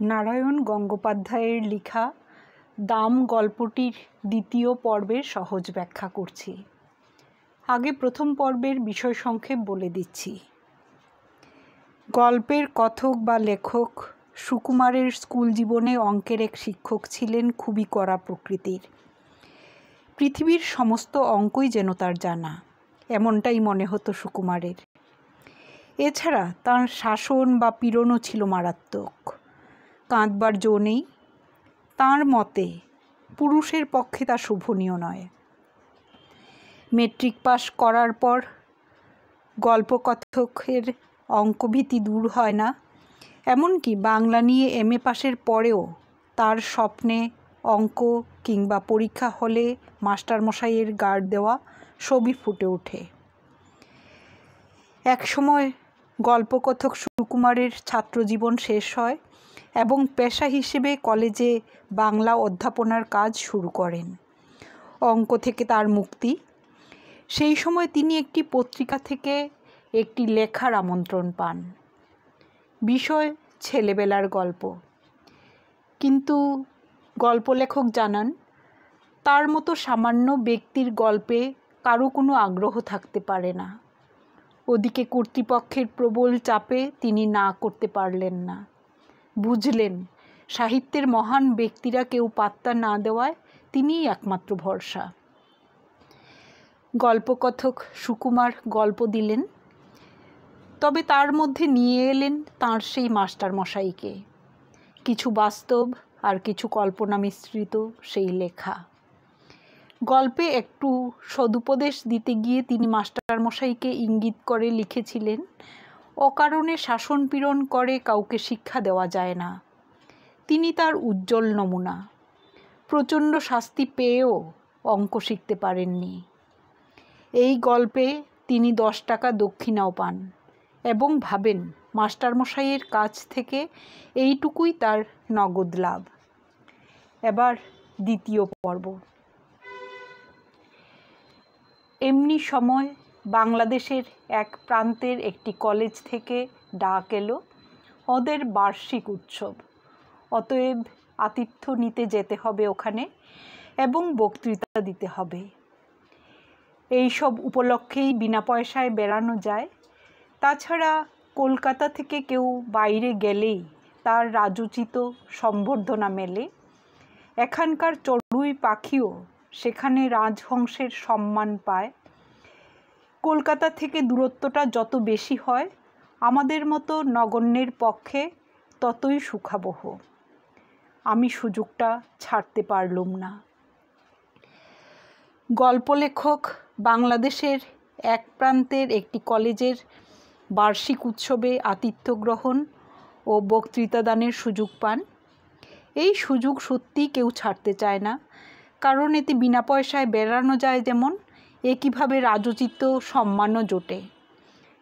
নারায়ণ গঙ্গোপাধ্যায়ের লেখা দাম গল্পটির দ্বিতীয় পর্বের সহজ ব্যাখ্যা করছি। আগে প্রথম পর্বের বিষয় সংক্ষেপ বলে দিচ্ছি। গল্পের কথক বা লেখক সুকুমারের স্কুল জীবনে অঙ্কের এক শিক্ষক ছিলেন, খুবই কড়া প্রকৃতির। পৃথিবীর সমস্ত অঙ্কই যেন তার জানা, এমনটাই মনে হতো সুকুমারের। এছাড়া তার শাসন বা পীড়নও ছিল মারাত্মক। কাঁদবার জো নেই। তাঁর মতে পুরুষের পক্ষে তা শোভনীয় নয়। মেট্রিক পাস করার পর গল্পকথকের অঙ্কভীতি দূর হয় না। এমনকি বাংলা নিয়ে MA পাসের পরেও তার স্বপ্নে অঙ্ক কিংবা পরীক্ষা হলে মাস্টারমশাইয়ের গার্ড দেওয়া সবই ফুটে ওঠে। একসময় গল্পকথক সুকুমারের ছাত্রজীবন শেষ হয় এবং পেশা হিসেবে কলেজে বাংলা অধ্যাপনার কাজ শুরু করেন। অঙ্ক থেকে তার মুক্তি। সেই সময় তিনি একটি পত্রিকা থেকে একটি লেখার আমন্ত্রণ পান। বিষয় ছেলেবেলার গল্প। কিন্তু গল্প লেখক জানান, তার মতো সামান্য ব্যক্তির গল্পে কারো কোনো আগ্রহ থাকতে পারে না। ওদিকে কর্তৃপক্ষের প্রবল চাপে তিনি না করতে পারলেন না। বুঝলেন, সাহিত্যের মহান ব্যক্তিরা কেউ পাত্তা না দেওয়ায় তিনিই একমাত্র ভরসা। গল্পকথক সুকুমার গল্প দিলেন, তবে তার মধ্যে নিয়ে এলেন তাঁর সেই মাস্টারমশাইকে। কিছু বাস্তব আর কিছু কল্পনা মিশ্রিত সেই লেখা। গল্পে একটু সদুপদেশ দিতে গিয়ে তিনি মাস্টারমশাইকে ইঙ্গিত করে লিখেছিলেন, অকারণে শাসন পীড়ন করে কাউকে শিক্ষা দেওয়া যায় না। তিনি তার উজ্জ্বল নমুনা। প্রচণ্ড শাস্তি পেয়েও অঙ্ক শিখতে পারেননি। এই গল্পে তিনি 10 টাকা দক্ষিণাও পান এবং ভাবেন মাস্টারমশাইয়ের কাছ থেকে এইটুকুই তার নগদ লাভ। এবার দ্বিতীয় পর্ব। এমনি সময় বাংলাদেশের এক প্রান্তের একটি কলেজ থেকে ডাক এলো, ওদের বার্ষিক উৎসব, অতএব আতিথ্য নিতে যেতে হবে ওখানে এবং বক্তৃতা দিতে হবে। এই সব উপলক্ষেই বিনা পয়সায় বেড়ানো যায়। তাছাড়া কলকাতা থেকে কেউ বাইরে গেলেই তার রাজোচিত সম্বর্ধনা মেলে। এখানকার চড়ুই পাখিও সেখানে রাজহংসের সম্মান পায়। কলকাতা থেকে দূরত্বটা যত বেশি হয়, আমাদের মতো নগণ্যের পক্ষে ততই সুখাবহ। আমি সুযোগটা ছাড়তে পারলুম না। গল্পলেখক বাংলাদেশের এক প্রান্তের একটি কলেজের বার্ষিক উৎসবে আতিথ্য গ্রহণ ও বক্তৃতা দানের সুযোগ পান। এই সুযোগ সত্যিই কেউ ছাড়তে চায় না, কারণ এতে বিনা পয়সায় বেড়ানো যায় যেমন, একইভাবে রাজোচিত সম্মানও জোটে,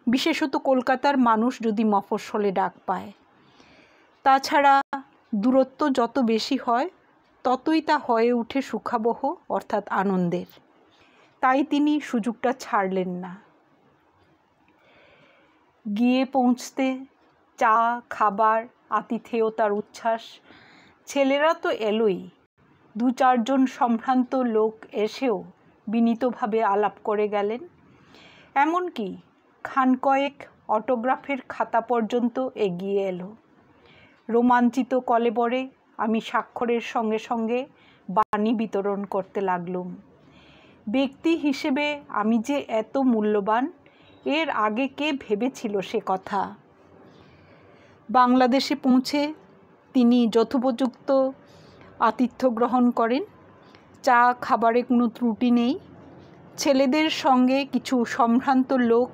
বিশেষত কলকাতার মানুষ যদি মফস্বলে ডাক পায়। তাছাড়া দূরত্ব যত বেশি হয় ততই তা হয়ে ওঠে সুখাবহ, অর্থাৎ আনন্দের। তাই তিনি সুযোগটা ছাড়লেন না। গিয়ে পৌঁছতে চা, খাবার, আতিথেয়তার উচ্ছ্বাস। ছেলেরা তো এলোই। 2-4 জন সম্ভ্রান্ত লোক এসেও বিনীতভাবে আলাপ করে গেলেন। এমনকি খানকয়েক অটোগ্রাফের খাতা পর্যন্ত এগিয়ে এলো। রোমাঞ্চিত কলেবরে আমি স্বাক্ষরের সঙ্গে সঙ্গে বাণী বিতরণ করতে লাগলুম। ব্যক্তি হিসেবে আমি যে এত মূল্যবান, এর আগে কে ভেবেছিল সে কথা। বাংলাদেশে পৌঁছে তিনি যথোপযুক্ত আতিথ্য গ্রহণ করেন। চা খাবারে কোনো ত্রুটি নেই। ছেলেদের সঙ্গে কিছু সম্ভ্রান্ত লোক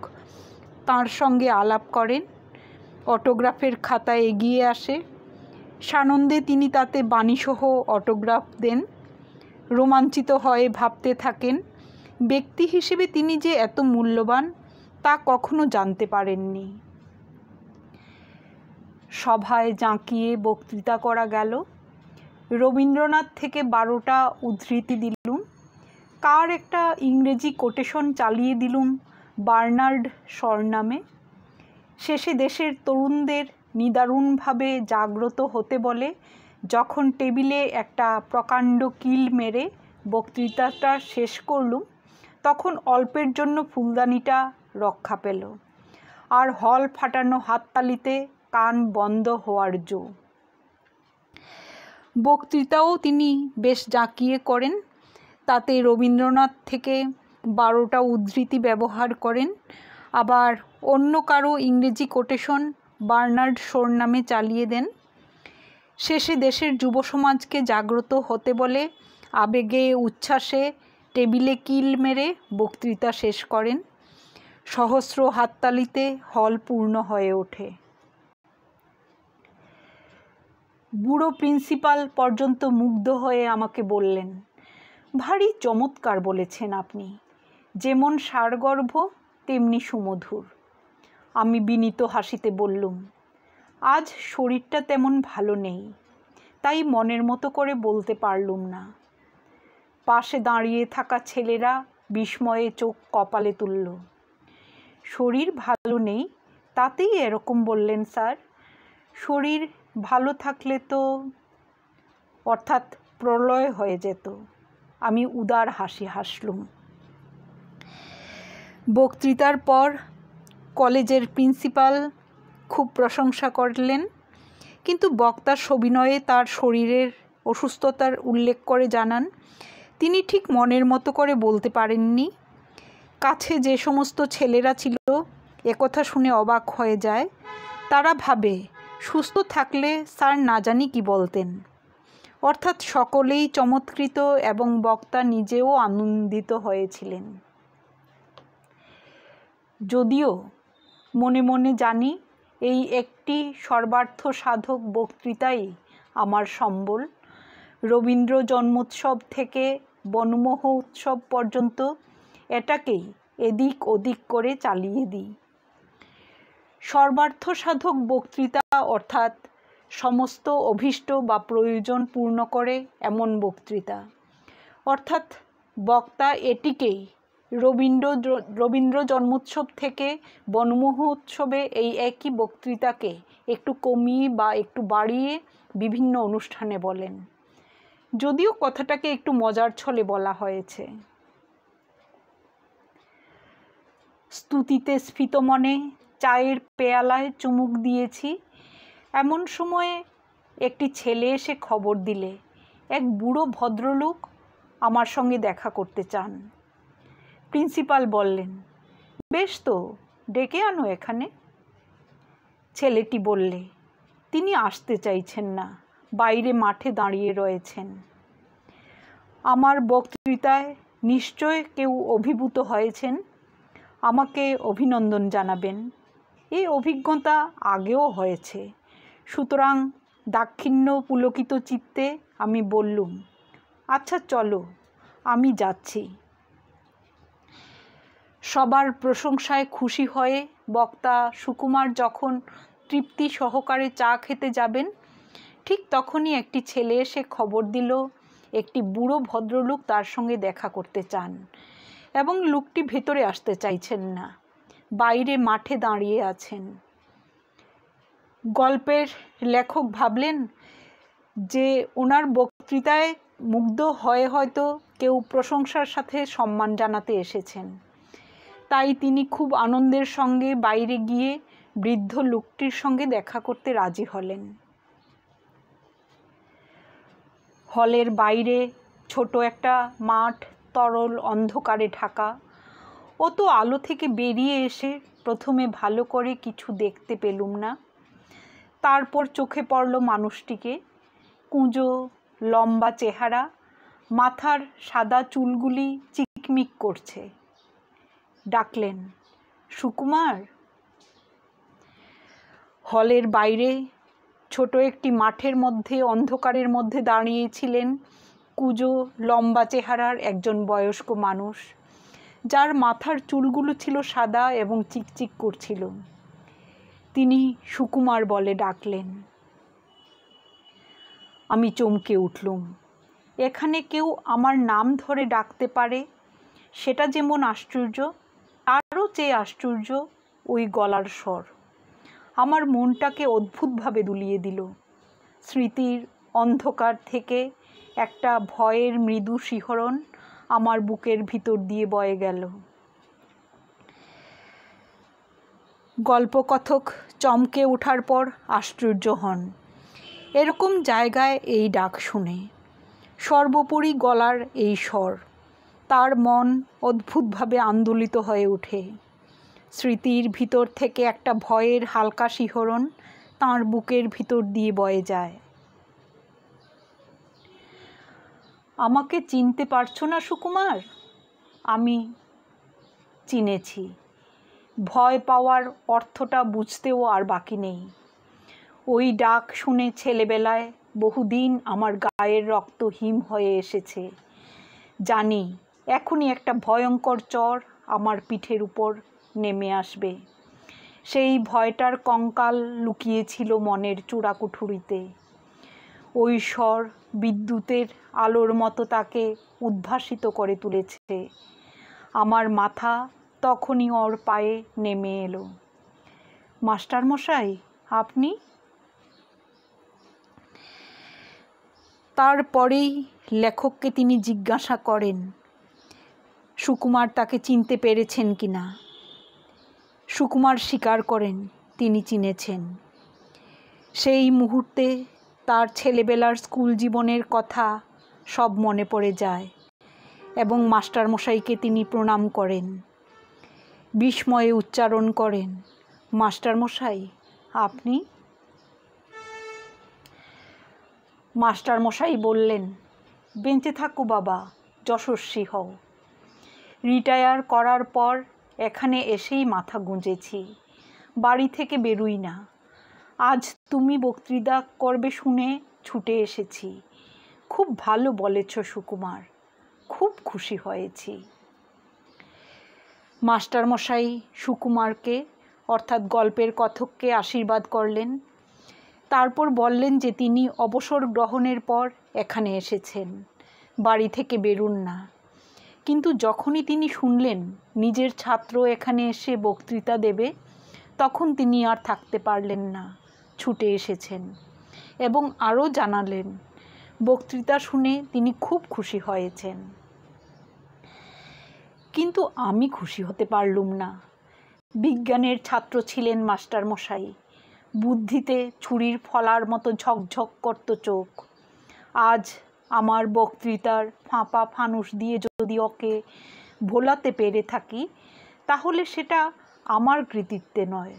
তাঁর সঙ্গে আলাপ করেন, অটোগ্রাফের খাতা এগিয়ে আসে। সানন্দে তিনি তাতে বাণীসহ অটোগ্রাফ দেন। রোমাঞ্চিত হয়ে ভাবতে থাকেন, ব্যক্তি হিসেবে তিনি যে এত মূল্যবান তা কখনো জানতে পারেননি। সভায় জাঁকিয়ে বক্তৃতা করা গেল। রবীন্দ্রনাথ থেকে 12টা উদ্ধৃতি দিলুম। কার একটা ইংরেজি কোটেশন চালিয়ে দিলুম বার্নার্ড শর নামে। শেষে দেশের তরুণদের নিদারুণভাবে জাগ্রত হতে বলে যখন টেবিলে একটা প্রকাণ্ড কিল মেরে বক্তৃতাটা শেষ করলুম, তখন অল্পের জন্য ফুলদানিটা রক্ষা পেল, আর হল ফাটানো হাততালিতে কান বন্ধ হওয়ার জো। বক্তৃতাও তিনি বেশ জাঁকিয়ে করেন, তাতে রবীন্দ্রনাথ থেকে 12টা উদ্ধৃতি ব্যবহার করেন, আবার অন্য কারো ইংরেজি কোটেশন বার্নার্ড শোর নামে চালিয়ে দেন। শেষে দেশের যুব সমাজকে জাগ্রত হতে বলে আবেগে উচ্ছ্বাসে টেবিলে কিল মেরে বক্তৃতা শেষ করেন। সহস্র হাততালিতে হল পূর্ণ হয়ে ওঠে। বুড়ো প্রিন্সিপাল পর্যন্ত মুগ্ধ হয়ে আমাকে বললেন, ভারী চমৎকার বলেছেন আপনি, যেমন সারগর্ভ তেমনি সুমধুর। আমি বিনীত হাসিতে বললুম, আজ শরীরটা তেমন ভালো নেই, তাই মনের মতো করে বলতে পারলুম না। পাশে দাঁড়িয়ে থাকা ছেলেরা বিস্ময়ে চোখ কপালে তুলল। শরীর ভালো নেই তাতেই এরকম বললেন স্যার? শরীর ভালো থাকলে তো অর্থাৎ প্রলয় হয়ে যেত। আমি উদার হাসি হাসলুম। বক্তৃতার পর কলেজের প্রিন্সিপাল খুব প্রশংসা করলেন, কিন্তু বক্তার সবিনয়ে তার শরীরের অসুস্থতার উল্লেখ করে জানান তিনি ঠিক মনের মতো করে বলতে পারেননি। কাছে যে সমস্ত ছেলেরা ছিল একথা শুনে অবাক হয়ে যায়। তারা ভাবে সুস্থ থাকলে স্যার না জানি কি বলতেন। অর্থাৎ সকলেই চমৎকৃত এবং বক্তা নিজেও আনন্দিত হয়েছিলেন। যদিও মনে মনে জানি এই একটি সর্বার্থ সাধক বক্তৃতাই আমার সম্বল। রবীন্দ্র জন্মোৎসব থেকে বনমোহ উৎসব পর্যন্ত এটাকেই এদিক ওদিক করে চালিয়ে দিই। সর্বার্থ সাধক বক্তৃতা অর্থাৎ সমস্ত অভীষ্ট বা প্রয়োজন পূর্ণ করে এমন বক্তৃতা। অর্থাৎ বক্তা এটিকেই রবীন্দ্র জন্মোৎসব থেকে বনমোহ উৎসবে এই একই বক্তৃতাকে একটু কমিয়ে বা একটু বাড়িয়ে বিভিন্ন অনুষ্ঠানে বলেন, যদিও কথাটাকে একটু মজার ছলে বলা হয়েছে। স্তুতিতে স্ফীত মনে চায়ের পেয়ালায় চুমুক দিয়েছি, এমন সময়ে একটি ছেলে এসে খবর দিলে এক বুড়ো ভদ্রলোক আমার সঙ্গে দেখা করতে চান। প্রিন্সিপাল বললেন, বেশ তো, ডেকে আনো এখানে। ছেলেটি বললে, তিনি আসতে চাইছেন না, বাইরে মাঠে দাঁড়িয়ে রয়েছেন। আমার বক্তৃতায় নিশ্চয় কেউ অভিভূত হয়েছেন, আমাকে অভিনন্দন জানাবেন। এই অভিজ্ঞতা আগেও হয়েছে, সুতরাং দাক্ষিণ্য পুলকিত চিত্তে আমি বললুম, আচ্ছা চলো, আমি যাচ্ছি। সবার প্রশংসায় খুশি হয়ে বক্তা সুকুমার যখন তৃপ্তি সহকারে চা খেতে যাবেন, ঠিক তখনই একটি ছেলে এসে খবর দিল একটি বুড়ো ভদ্রলোক তার সঙ্গে দেখা করতে চান এবং লোকটি ভেতরে আসতে চাইছেন না, বাইরে মাঠে দাঁড়িয়ে আছেন। গল্পের লেখক ভাবলেন যে ওনার বক্তৃতায় মুগ্ধ হয়ে হয়তো কেউ প্রশংসার সাথে সম্মান জানাতে এসেছেন, তাই তিনি খুব আনন্দের সঙ্গে বাইরে গিয়ে বৃদ্ধ লোকটির সঙ্গে দেখা করতে রাজি হলেন। হলের বাইরে ছোট একটা মাঠ তরল অন্ধকারে ঢাকা। অত আলো থেকে বেরিয়ে এসে প্রথমে ভালো করে কিছু দেখতে পেলুম না। তারপর চোখে পড়ল মানুষটিকে। কুঁজো লম্বা চেহারা, মাথার সাদা চুলগুলি চিকমিক করছে। ডাকলেন, সুকুমার। হলের বাইরে ছোট একটি মাঠের মধ্যে অন্ধকারের মধ্যে দাঁড়িয়েছিলেন কুঁজো লম্বা চেহারার একজন বয়স্ক মানুষ, যার মাথার চুলগুলো ছিল সাদা এবং চিকচিক করছিল। তিনি সুকুমার বলে ডাকলেন। আমি চমকে উঠলুম। এখানে কেউ আমার নাম ধরে ডাকতে পারে, সেটা যেমন আশ্চর্য, তারও চেয়ে আশ্চর্য ওই গলার স্বর। আমার মনটাকে অদ্ভুতভাবে দুলিয়ে দিল। স্মৃতির অন্ধকার থেকে একটা ভয়ের মৃদু শিহরণ আমার বুকের ভিতর দিয়ে বয়ে গেল। গল্পকথক চমকে ওঠার পর আশ্চর্য হন এরকম জায়গায় এই ডাক শুনে। সর্বোপরি গলার এই স্বর, তার মন অদ্ভুতভাবে আন্দোলিত হয়ে ওঠে। স্মৃতির ভিতর থেকে একটা ভয়ের হালকা শিহরণ তাঁর বুকের ভিতর দিয়ে বয়ে যায়। আমাকে চিনতে পারছো না সুকুমার? আমি চিনেছি। ভয় পাওয়ার অর্থটা বুঝতেও আর বাকি নেই। ওই ডাক শুনে ছেলেবেলায় বহুদিন আমার গায়ের রক্ত হিম হয়ে এসেছে। জানি এখনই একটা ভয়ঙ্কর চর আমার পিঠের উপর নেমে আসবে। সেই ভয়টার কঙ্কাল লুকিয়েছিল মনের চূড়াকুঠুরিতে। ওই স্বর বিদ্যুতের আলোর মতো তাকে উদ্ভাসিত করে তুলেছে। আমার মাথা তখনই ওর পায়ে নেমে এলো। মাস্টারমশাই, আপনি? তারপরেই লেখককে তিনি জিজ্ঞাসা করেন সুকুমার তাকে চিনতে পেরেছেন কিনা। সুকুমার স্বীকার করেন তিনি চিনেছেন। সেই মুহূর্তে তার ছেলেবেলার স্কুল জীবনের কথা সব মনে পড়ে যায় এবং মাস্টারমশাইকে তিনি প্রণাম করেন। বিস্ময়ে উচ্চারণ করেন, মাস্টারমশাই, আপনি? মাস্টারমশাই বললেন, বেঁচে থাকো বাবা, যশস্বী হও। রিটায়ার করার পর এখানে এসেই মাথা গুঁজেছি, বাড়ি থেকে বেরোই না। আজ তুমি বক্তৃতা করবে শুনে ছুটে এসেছি। খুব ভালো বলেছ সুকুমার, খুব খুশি হয়েছি। মাস্টারমশাই সুকুমারকে অর্থাৎ গল্পের কথককে আশীর্বাদ করলেন। তারপর বললেন যে তিনি অবসর গ্রহণের পর এখানে এসেছেন, বাড়ি থেকে বেরুন না। কিন্তু যখনই তিনি শুনলেন নিজের ছাত্র এখানে এসে বক্তৃতা দেবে, তখন তিনি আর থাকতে পারলেন না, ছুটে এসেছেন এবং আরও জানালেন বক্তৃতা শুনে তিনি খুব খুশি হয়েছেন। কিন্তু আমি খুশি হতে পারলুম না। বিজ্ঞানের ছাত্র ছিলেন মাস্টারমশাই, বুদ্ধিতে ছুরির ফলার মতো ঝকঝক করত চোখ। আজ আমার বক্তৃতার ফাঁপা ফানুস দিয়ে যদি ওকে ভোলাতে পেরে থাকি, তাহলে সেটা আমার কৃতিত্বে নয়,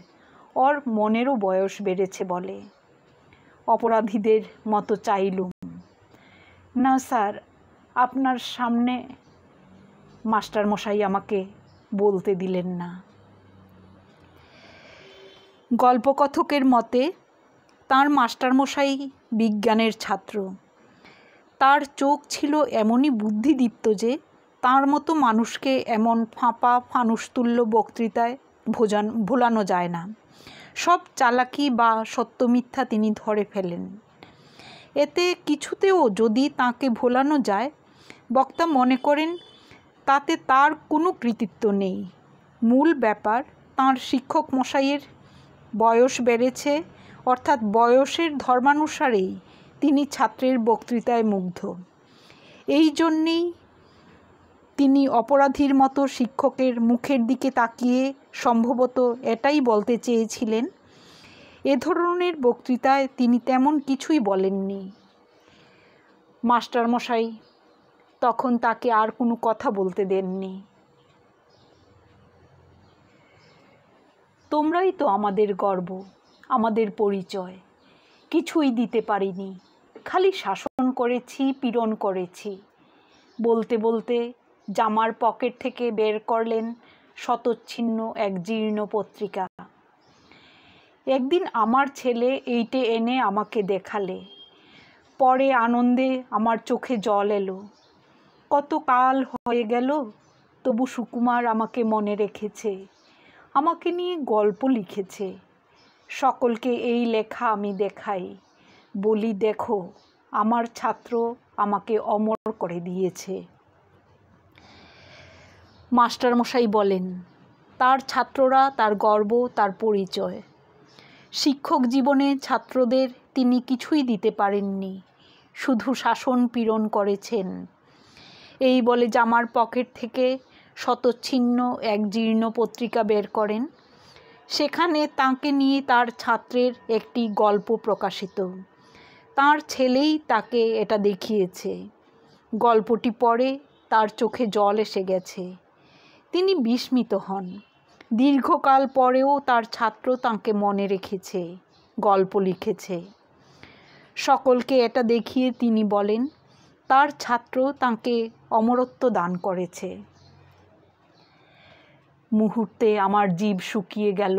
ওর মনেরও বয়স বেড়েছে বলে। অপরাধীদের মতো চাইলুম, না স্যার, আপনার সামনে। মাস্টারমশাই আমাকে বলতে দিলেন না। গল্পকথকের মতে তার মাস্টারমশাই বিজ্ঞানের ছাত্র। তার চোখ ছিল এমনই বুদ্ধিদীপ্ত যে তার মতো মানুষকে এমন ফাঁপা ফানুসতুল্য বক্তৃতায় ভোলানো যায় না। সব চালাকি বা সত্য মিথ্যা তিনি ধরে ফেলেন। এতে কিছুতেও যদি তাকে ভোলানো যায়, বক্তা মনে করেন তাতে তার কোনো কৃতিত্ব নেই। মূল ব্যাপার তাঁর শিক্ষক মশাইয়ের বয়স বেড়েছে, অর্থাৎ বয়সের ধর্মানুসারেই তিনি ছাত্রের বক্তৃতায় মুগ্ধ। এই জন্যেই তিনি অপরাধীর মতো শিক্ষকের মুখের দিকে তাকিয়ে সম্ভবত এটাই বলতে চেয়েছিলেন। এ ধরনের বক্তৃতায় তিনি তেমন কিছুই বলেননি। মাস্টারমশাই তখন তাকে আর কোনো কথা বলতে দেননি। তোমরাই তো আমাদের গর্ব, আমাদের পরিচয়। কিছুই দিতে পারিনি, খালি শাসন করেছি, পীড়ন করেছি। বলতে বলতে জামার পকেট থেকে বের করলেন শতচ্ছিন্ন এক জীর্ণ পত্রিকা। একদিন আমার ছেলে এইটে এনে আমাকে দেখালে, পরে আনন্দে আমার চোখে জল এলো। কত কাল হয়ে গেল, তবু সুকুমার আমাকে মনে রেখেছে, আমাকে নিয়ে গল্প লিখেছে। সকলকে এই লেখা আমি দেখাই, বলি দেখো আমার ছাত্র আমাকে অমর করে দিয়েছে। মাস্টারমশাই বলেন তার ছাত্ররা তার গর্ব, তার পরিচয়। শিক্ষক জীবনে ছাত্রদের তিনি কিছুই দিতে পারেননি, শুধু শাসন পীড়ন করেছেন। এই বলে জামার পকেট থেকে শতচ্ছিন্ন এক জীর্ণ পত্রিকা বের করেন। সেখানে তাঁকে নিয়ে তার ছাত্রের একটি গল্প প্রকাশিত। তার ছেলেই তাকে এটা দেখিয়েছে। গল্পটি পড়ে তার চোখে জল এসে গেছে। তিনি বিস্মিত হন। দীর্ঘকাল পরেও তার ছাত্র তাঁকে মনে রেখেছে, গল্প লিখেছে। সকলকে এটা দেখিয়ে তিনি বলেন তার ছাত্র তাঁকে অমরত্ব দান করেছে। মুহূর্তে আমার জিভ শুকিয়ে গেল।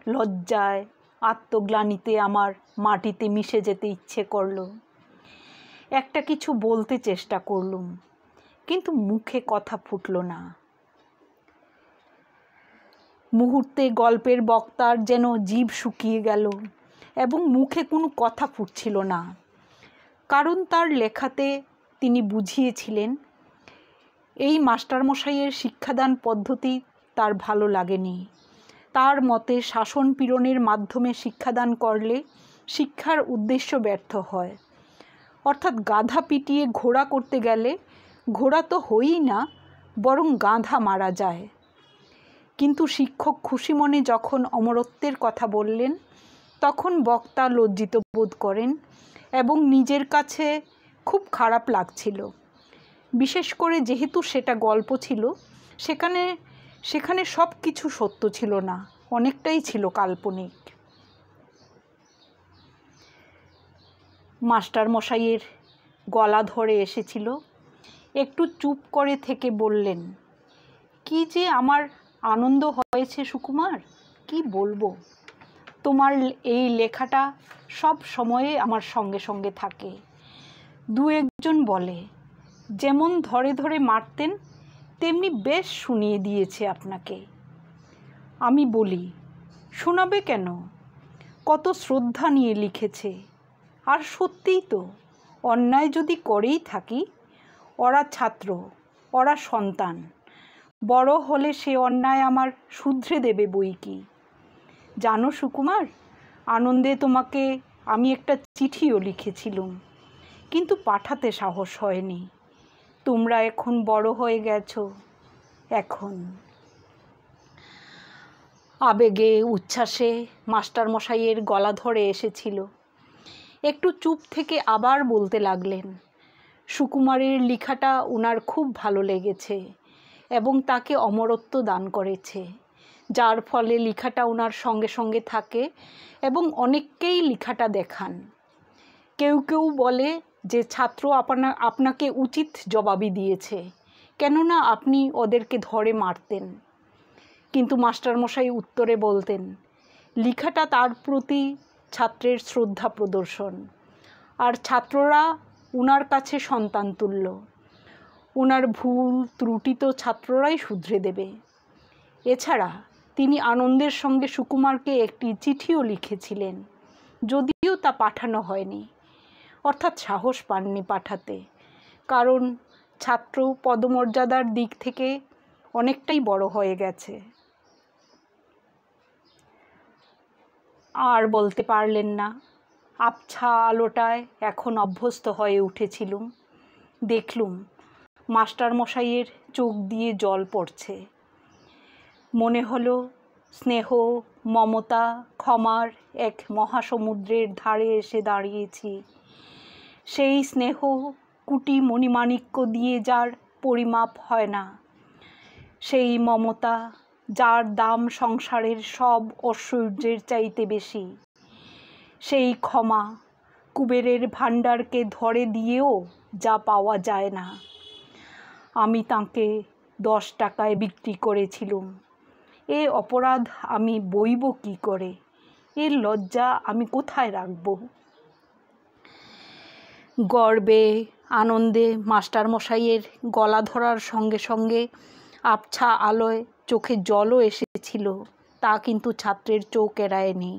লজ্জায়, আত্মগ্লানিতে আমার মাটিতে মিশে যেতে ইচ্ছে করল। একটা কিছু বলতে চেষ্টা করলুম, কিন্তু মুখে কথা ফুটল না। মুহূর্তে গল্পের বক্তার যেন জিভ শুকিয়ে গেল এবং মুখে কোনো কথা ফুটছিল না। কারণ তার লেখাতে তিনি বুঝিয়েছিলেন এই মাস্টারমশাইয়ের শিক্ষাদান পদ্ধতি তার ভালো লাগেনি। তার মতে শাসন পীড়নের মাধ্যমে শিক্ষাদান করলে শিক্ষার উদ্দেশ্য ব্যর্থ হয়। অর্থাৎ গাধা পিটিয়ে ঘোড়া করতে গেলে ঘোড়া তো হয়ই না, বরং গাধা মারা যায়। কিন্তু শিক্ষক খুশি মনে যখন অমরত্বের কথা বললেন, তখন বক্তা লজ্জিত বোধ করেন এবং নিজের কাছে খুব খারাপ লাগছিল। বিশেষ করে যেহেতু সেটা গল্প ছিল, সেখানে সব কিছু সত্য ছিল না, অনেকটাই ছিল কাল্পনিক। মাস্টারমশাইয়ের গলা ধরে এসেছিল। একটু চুপ করে থেকে বললেন, কি যে আমার আনন্দ হয়েছে সুকুমার, কি বলবো। তোমার এই লেখাটা সব সময়ে আমার সঙ্গে সঙ্গে থাকে। দু একজন বলে, যেমন ধরে ধরে মারতেন তেমনি বেশ শুনিয়ে দিয়েছে আপনাকে। আমি বলি, শোনাবে কেন, কত শ্রদ্ধা নিয়ে লিখেছে। আর সত্যিই তো, অন্যায় যদি করেই থাকি, ওরা ছাত্র, ওরা সন্তান, বড় হলে সে অন্যায় আমার শুধরে দেবে বই কি। জানো সুকুমার, আনন্দে তোমাকে আমি একটা চিঠিও লিখেছিলুম, কিন্তু পাঠাতে সাহস হয়নি। তোমরা এখন বড় হয়ে গেছো। এখন আবেগে উচ্ছ্বাসে মাস্টারমশাইয়ের গলা ধরে এসেছিল। একটু চুপ থেকে আবার বলতে লাগলেন, সুকুমারের লেখাটা ওনার খুব ভালো লেগেছে এবং তাকে অমরত্ব দান করেছে, যার ফলে লেখাটা ওনার সঙ্গে সঙ্গে থাকে এবং অনেককেই লেখাটা দেখান। কেউ কেউ বলে যে ছাত্র আপনাকে উচিত জবাবই দিয়েছে, কেননা আপনি ওদেরকে ধরে মারতেন। কিন্তু মাস্টারমশাই উত্তরে বলতেন, লেখাটা তার প্রতি ছাত্রের শ্রদ্ধা প্রদর্শন, আর ছাত্ররা ওনার কাছে সন্তান তুল্য। ওনার ভুল ত্রুটি তো ছাত্ররাই শুধরে দেবে। এছাড়া তিনি আনন্দের সঙ্গে সুকুমারকে একটি চিঠিও লিখেছিলেন, যদিও তা পাঠানো হয়নি, অর্থাৎ সাহস পাননি পাঠাতে, কারণ ছাত্র পদমর্যাদার দিক থেকে অনেকটাই বড় হয়ে গেছে। আর বলতে পারলেন না। আবছা আলোটায় এখন অভ্যস্ত হয়ে উঠেছিলুম। দেখলুম মাস্টারমশাইয়ের চোখ দিয়ে জল পড়ছে। মনে হলো স্নেহ, মমতা, ক্ষমার এক মহাসমুদ্রের ধারে এসে দাঁড়িয়েছি। সেই স্নেহ কুটি মণিমাণিক্য দিয়ে যার পরিমাপ হয় না, সেই মমতা যার দাম সংসারের সব ঐশ্বর্যের চাইতে বেশি, সেই ক্ষমা কুবেরের ভাণ্ডারকে ধরে দিয়েও যা পাওয়া যায় না। আমি তাঁকে 10 টাকায় বিক্রি করেছিলুম। এ অপরাধ আমি বইব কি করে, এর লজ্জা আমি কোথায় রাখব। গর্বে আনন্দে মাস্টারমশাইয়ের গলা ধরার সঙ্গে সঙ্গে আবছা আলোয় চোখে জলও এসেছিল, তা কিন্তু ছাত্রের চোখ এড়ায়নি।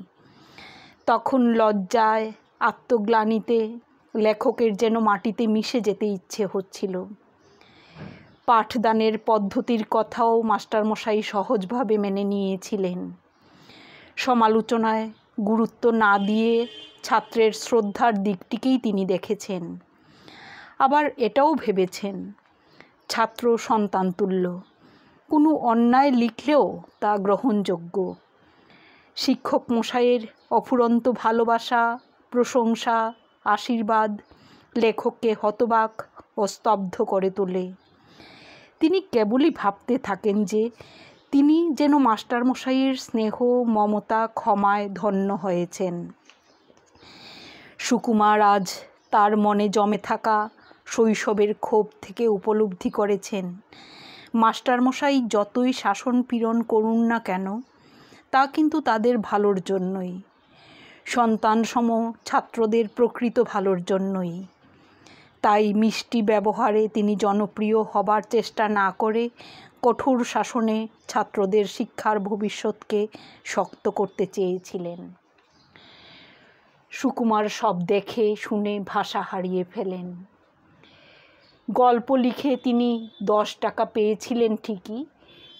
তখন লজ্জায়, আত্মগ্লানিতে লেখকের যেন মাটিতে মিশে যেতে ইচ্ছে হচ্ছিল। পাঠদানের পদ্ধতির কথাও মাস্টারমশাই সহজভাবে মেনে নিয়েছিলেন। সমালোচনায় গুরুত্ব না দিয়ে ছাত্রের শ্রদ্ধার দিকটিকেই তিনি দেখেছেন। আবার এটাও ভেবেছেন ছাত্র সন্তানতুল্য, কোনো অন্যায় লিখলেও তা গ্রহণযোগ্য। শিক্ষক মশাইয়ের অফুরন্ত ভালোবাসা, প্রশংসা, আশীর্বাদ লেখককে হতবাক ও স্তব্ধ করে তোলে। তিনি কেবলই ভাবতে থাকেন যে তিনি যেন মাস্টারমশাইয়ের স্নেহ, মমতা, ক্ষমায় ধন্য হয়েছেন। সুকুমার আজ তার মনে জমে থাকা শৈশবের ক্ষোভ থেকে উপলব্ধি করেছেন মাস্টারমশাই যতই শাসন পীড়ন করুন না কেন, তা কিন্তু তাদের ভালোর জন্যই, সন্তানসম ছাত্রদের প্রকৃত ভালোর জন্যই। তাই মিষ্টি ব্যবহারে তিনি জনপ্রিয় হবার চেষ্টা না করে কঠোর শাসনে ছাত্রদের শিক্ষার ভবিষ্যৎকে শক্ত করতে চেয়েছিলেন। সুকুমার সব দেখে শুনে ভাষা হারিয়ে ফেলেন। গল্প লিখে তিনি 10 টাকা পেয়েছিলেন ঠিকই,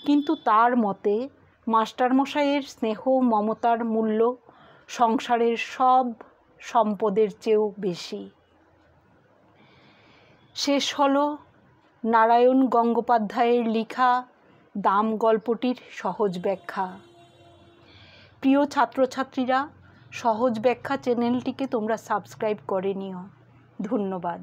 কিন্তু তার মতে মাস্টারমশাইয়ের স্নেহ মমতার মূল্য সংসারের সব সম্পদের চেয়েও বেশি। শেষ হলো নারায়ণ গঙ্গোপাধ্যায়ের লেখা দাম গল্পটির সহজ ব্যাখ্যা। প্রিয় ছাত্রছাত্রীরা, সহজ ব্যাখ্যা চ্যানেলটিকে তোমরা সাবস্ক্রাইব করে নিও। ধন্যবাদ।